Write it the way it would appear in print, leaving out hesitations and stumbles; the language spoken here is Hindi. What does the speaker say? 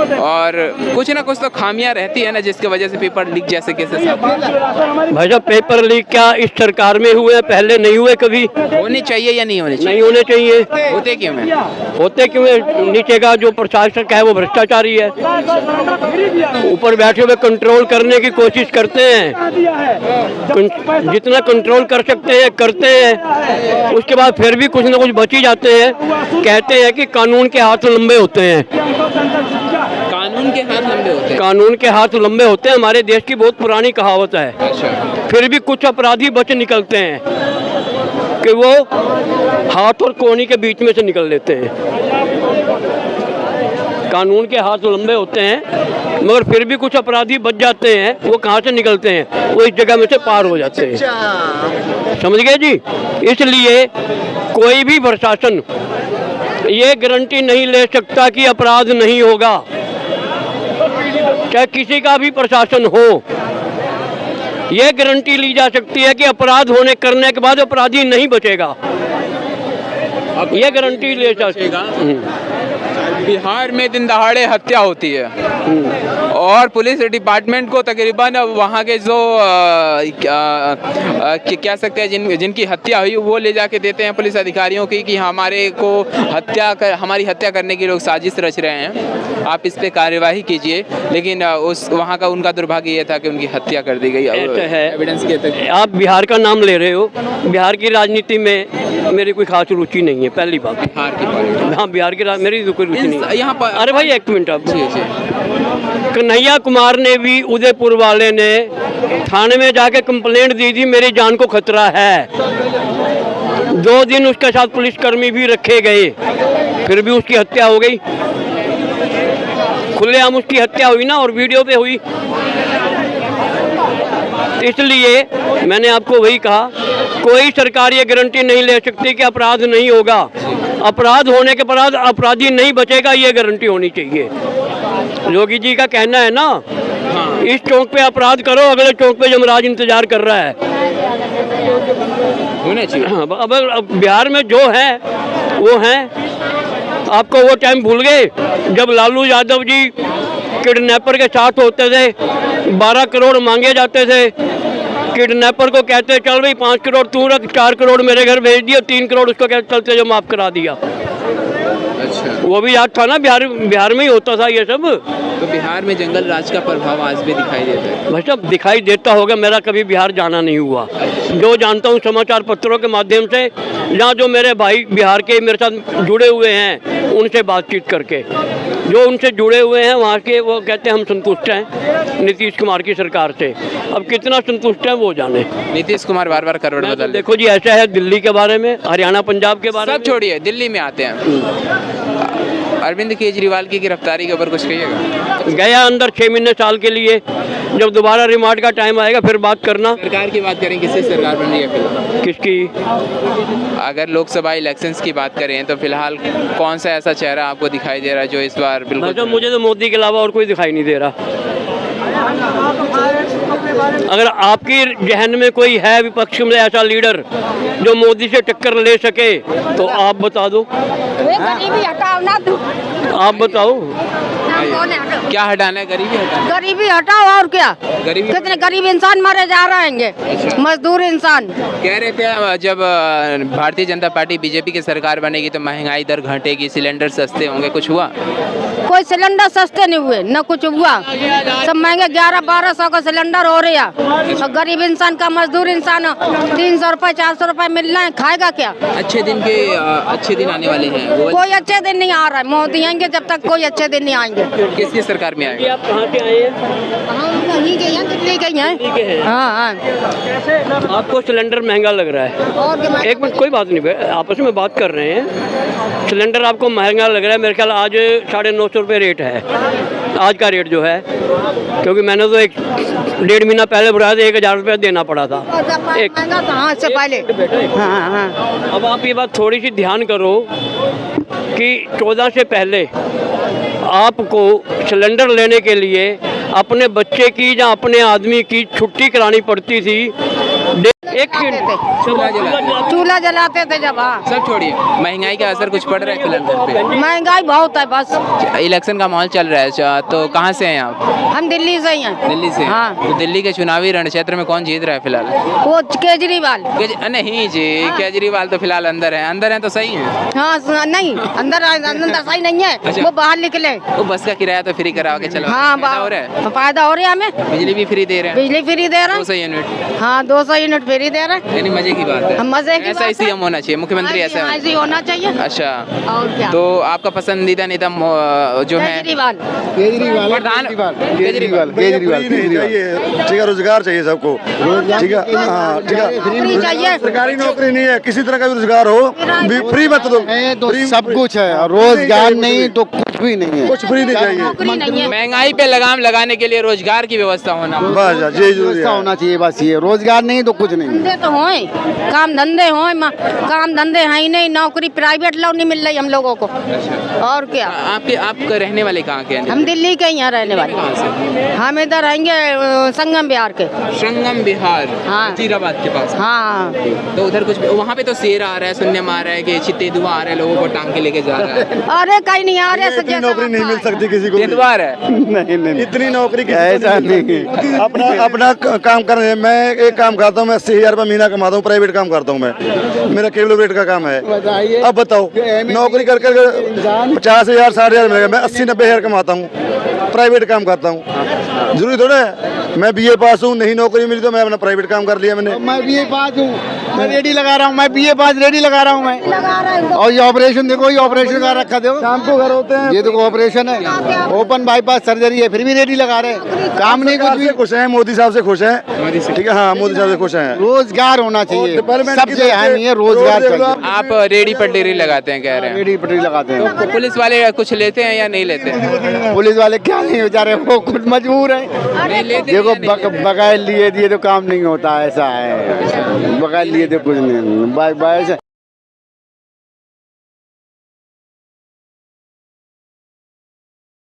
और कुछ ना कुछ तो खामियां रहती है ना, जिसकी वजह से पेपर लीक जैसे केसेस आते हैं। भाई साहब पेपर लीक क्या इस सरकार में हुए, पहले नहीं हुए कभी? होने चाहिए या नहीं होने चाहिए? नहीं होने चाहिए। होते क्यों हैं? होते क्यों है? नीचे का जो प्रशासक है वो भ्रष्टाचारी है, ऊपर बैठे हुए कंट्रोल करने की कोशिश करते हैं, जितना कंट्रोल कर सकते हैं करते हैं, उसके बाद फिर भी कुछ ना कुछ बच ही जाते हैं। कहते हैं कि कानून के हाथ लंबे होते हैं। कानून के हाथ लंबे होते हैं? कानून के हाथ लंबे होते हैं, हमारे देश की बहुत पुरानी कहावत है। अच्छा। फिर भी कुछ अपराधी बच निकलते हैं कि वो हाथ और कोहनी के बीच में से निकल लेते हैं। कानून के हाथ लंबे होते हैं मगर फिर भी कुछ अपराधी बच जाते हैं। वो कहाँ से निकलते हैं? वो इस जगह में से पार हो जाते हैं। समझ गए जी? इसलिए कोई भी प्रशासन ये गारंटी नहीं ले सकता कि अपराध नहीं होगा, चाहे किसी का भी प्रशासन हो। ये गारंटी ली जा सकती है कि अपराध होने करने के बाद अपराधी नहीं बचेगा, ये गारंटी ले जा सकती। बिहार में दिन दहाड़े हत्या होती है और पुलिस डिपार्टमेंट को तकरीबन वहाँ के जो क्या सकते हैं जिनकी हत्या हुई वो ले जाके देते हैं पुलिस अधिकारियों की कि हमारी हत्या करने की लोग साजिश रच रहे हैं, आप इस पे कार्यवाही कीजिए। लेकिन वहाँ का उनका दुर्भाग्य ये था कि उनकी हत्या कर दी गई एविडेंस के तक। आप बिहार का नाम ले रहे हो, बिहार की राजनीति में मेरी कोई खास रुचि नहीं है, पहली बात। बिहार की? हाँ, बिहार की मेरी कोई रुचि नहीं है यहाँ पर। अरे भाई एक मिनट, आप जी। कन्हैया कुमार ने भी, उदयपुर वाले ने थाने में जाके कंप्लेंट दी थी मेरी जान को खतरा है। 2 दिन उसके साथ पुलिसकर्मी भी रखे गए, फिर भी उसकी हत्या हो गई। खुलेआम उसकी हत्या हुई ना, और वीडियो पे हुई। इसलिए मैंने आपको वही कहा, कोई सरकार ये गारंटी नहीं ले सकती कि अपराध नहीं होगा। अपराध होने के बाद अपराधी नहीं बचेगा, ये गारंटी होनी चाहिए। योगी जी का कहना है ना, इस चौक पे अपराध करो, अगले चौक पे यमराज इंतजार कर रहा है। होना चाहिए। हाँ, अब बिहार में जो है वो है। आपको वो टाइम भूल गए जब लालू यादव जी किडनैपर के साथ होते थे, 12 करोड़ मांगे जाते थे। किडनैपर को कहते चल भाई 5 करोड़ तू रख, 4 करोड़ मेरे घर भेज दिया, 3 करोड़ उसको कहते चलते जो माफ करा दिया। अच्छा। वो भी याद था ना, बिहार में ही होता था ये सब। तो बिहार में जंगल राज का प्रभाव आज भी दिखाई देता है? भाई साहब दिखाई देता होगा, मेरा कभी बिहार जाना नहीं हुआ। जो जानता हूँ समाचार पत्रों के माध्यम से, जहाँ जो मेरे भाई बिहार के मेरे साथ जुड़े हुए हैं उनसे बातचीत करके, जो उनसे जुड़े हुए हैं वहाँ के, वो कहते हैं हम संतुष्ट हैं नीतीश कुमार की सरकार से। अब कितना संतुष्ट है वो जाने। नीतीश कुमार बार करवट बदल। देखो जी, ऐसा है दिल्ली के बारे में, हरियाणा पंजाब के बारे में, सब छोड़िए, दिल्ली में आते हैं। अरविंद केजरीवाल की गिरफ्तारी के ऊपर कुछ कहिएगा? गया अंदर 6 महीने साल के लिए, जब दोबारा रिमांड का टाइम आएगा फिर बात करना। सरकार की बात करें, किससे सरकार बन रही है फिलहाल? किसकी? अगर लोकसभा इलेक्शंस की बात करें तो फिलहाल कौन सा ऐसा चेहरा आपको दिखाई दे रहा है जो इस बार बिल्कुल? मुझे तो मोदी के अलावा और कोई दिखाई नहीं दे रहा। अगर आपकी जहन में कोई है विपक्ष में ऐसा लीडर जो मोदी से टक्कर ले सके तो आप बता दो। गरीबी हटाओ ना, तू आप बताओ क्या हटाना है? गरीबी हटाना? गरीबी हटाओ और क्या? गरीबी कितने गरीब इंसान मरे जा रहे हैं, मजदूर इंसान। कह रहे थे जब भारतीय जनता पार्टी बीजेपी की सरकार बनेगी तो महंगाई दर घटेगी, सिलेंडर सस्ते होंगे, कुछ हुआ? कोई सिलेंडर सस्ते नहीं हुए, न कुछ हुआ। सब महंगे, 1100-1200 का सिलेंडर हो रहा। और गरीब इंसान का, मजदूर इंसान 300 रुपए 400 रुपए मिल रहे हैं, खाएगा क्या? अच्छे दिन आने वाले हैं वो? कोई अच्छे दिन नहीं आ रहा है। मोदी आएंगे जब तक कोई अच्छे दिन नहीं आएंगे। किसकी सरकार में आएंगे? आप कहाँ से आए हैं? हम कहीं गए हैं, दिल्ली गए हैं। हाँ। आपको सिलेंडर महंगा लग रहा है? और एक मिनट, कोई बात नहीं, आपस में बात कर रहे हैं। सिलेंडर आपको महंगा लग रहा है, मेरे ख्याल आज 950 रुपये रेट है आज का रेट जो है, क्योंकि मैंने तो 1.5 महीना पहले भराया था, 1000 रुपये देना पड़ा था एक से पहले। हाँ। अब आप ये बात थोड़ी सी ध्यान करो कि 14 से पहले आपको सिलेंडर लेने के लिए अपने बच्चे की या अपने आदमी की छुट्टी करानी पड़ती थी। एक चूल्हा जलाते थे जब। हाँ, सब छोड़िए, महंगाई का असर कुछ पड़ रहा है फिलहाल घर पे? महंगाई बहुत है बस। इलेक्शन का माहौल चल रहा है, तो कहाँ से हैं आप? हम दिल्ली से ही हैं। दिल्ली से? हाँ। तो दिल्ली के चुनावी रण क्षेत्र में कौन जीत रहा है फिलहाल? वो केजरीवाल। नहीं जी, केजरीवाल तो फिलहाल अंदर है तो सही है। हाँ नहीं, अंदर सही नहीं है। अच्छा। वो बाहर निकले। वो बस का किराया तो फ्री करा के चलो। हाँ, हो रहा है, तो फायदा हो रहा है हमें। बिजली भी फ्री दे रहे हैं, बिजली फ्री दे रहे 200 यूनिट। हैं। हाँ, 200 यूनिट फ्री दे रहे हैं। यानी मजे की बात है। मजे की ऐसा ही बात है। सीएम होना चाहिए, मुख्यमंत्री ऐसा ऐसे ही होना चाहिए। अच्छा, और क्या? तो आपका पसंदीदा नेता जो है? केजरीवाल। प्रधान केजरीवाल। ठीक है, रोजगार चाहिए सबको। ठीक है, हाँ ठीक है, फ्री चाहिए। सरकारी नौकरी नहीं है, किसी तरह का भी रोजगार हो, फ्री मत दो। तो सब कुछ है, रोजगार नहीं तो कुछ भी नहीं है। कुछ फ्री नहीं चाहिए। नौकरी नहीं है। महंगाई पे लगाम लगाने के लिए रोजगार की व्यवस्था होना। बस ये जरूरी व्यवस्था है। होना चाहिए, बस ये रोजगार नहीं तो कुछ नहीं। धंधे तो होए, काम धंधे होए, काम धंधे हैं ही नहीं। नौकरी प्राइवेट लो नहीं मिल रही हम लोगों को। और क्या? आप रहने वाले कहाँ के हैं? हम दिल्ली के ही यहाँ रहने वाले। कहाँ से? हम इधर रहेंगे संगम बिहार के। संगम बिहार, हाँ। जीराबाद के पास। हाँ, तो उधर कुछ वहाँ पे तो शेर आ रहा है, सुनने में आ रहा है कि तेंदुआ आ रहा है, लोगों को टांग के लेके जा रहा है। अरे कहीं नहीं आ रहे। इतनी नौकरी नहीं मिल सकती किसी को भी। तेंदुआ है? नहीं इतनी नौकरी किसी को ऐसा नहीं मिल सकती। अपना काम कर रहे हैं। मैं एक काम करता हूँ, मैं 80,000 रुपये महीना कमाता हूँ, प्राइवेट काम करता हूँ मैं। मेरा केबल ऑपरेटर का काम है। अब बताओ, नौकरी कर 50,000 60,000 मिलेगा, मैं 80-90,000 कमाता हूँ, प्राइवेट काम करता हूँ। जरूरी थोड़ा है मैं बीए पास हूँ, नहीं नौकरी मिली तो मैं अपना प्राइवेट काम कर लिया मैंने। मैं बीए पास हूँ, मैं रेडी लगा रहा हूँ, मैं बीए पास रेडी लगा रहा हूँ मैं। और ये ऑपरेशन देखो, ये ऑपरेशन का रखा देखो, शाम को घर होते हैं। ये देखो ऑपरेशन है, ओपन बाईपास सर्जरी है, फिर भी रेडी लगा रहे हैं। काम नहीं कुछ भी। खुश हैं, मोदी साहब से खुश हैं। ठीक है, हाँ मोदी साहब से खुश हैं। रोजगार होना चाहिए, डेवलपमेंट की सबसे तरफ अहम से ये रोजगार रोड चाहिए। आप रेडी पर डेरी लगाते हैं कह रहे हैं, रेडी पटरी लगाते हैं। तो पुलिस वाले कुछ लेते हैं या नहीं लेते हैं? पुलिस वाले क्या नहीं बेचारे, वो खुद मजबूर है। नहीं लेते देखो या नहीं लेते? बगैर लिए दिए तो काम नहीं होता, ऐसा है। बगैर लिए तो कुछ नहीं।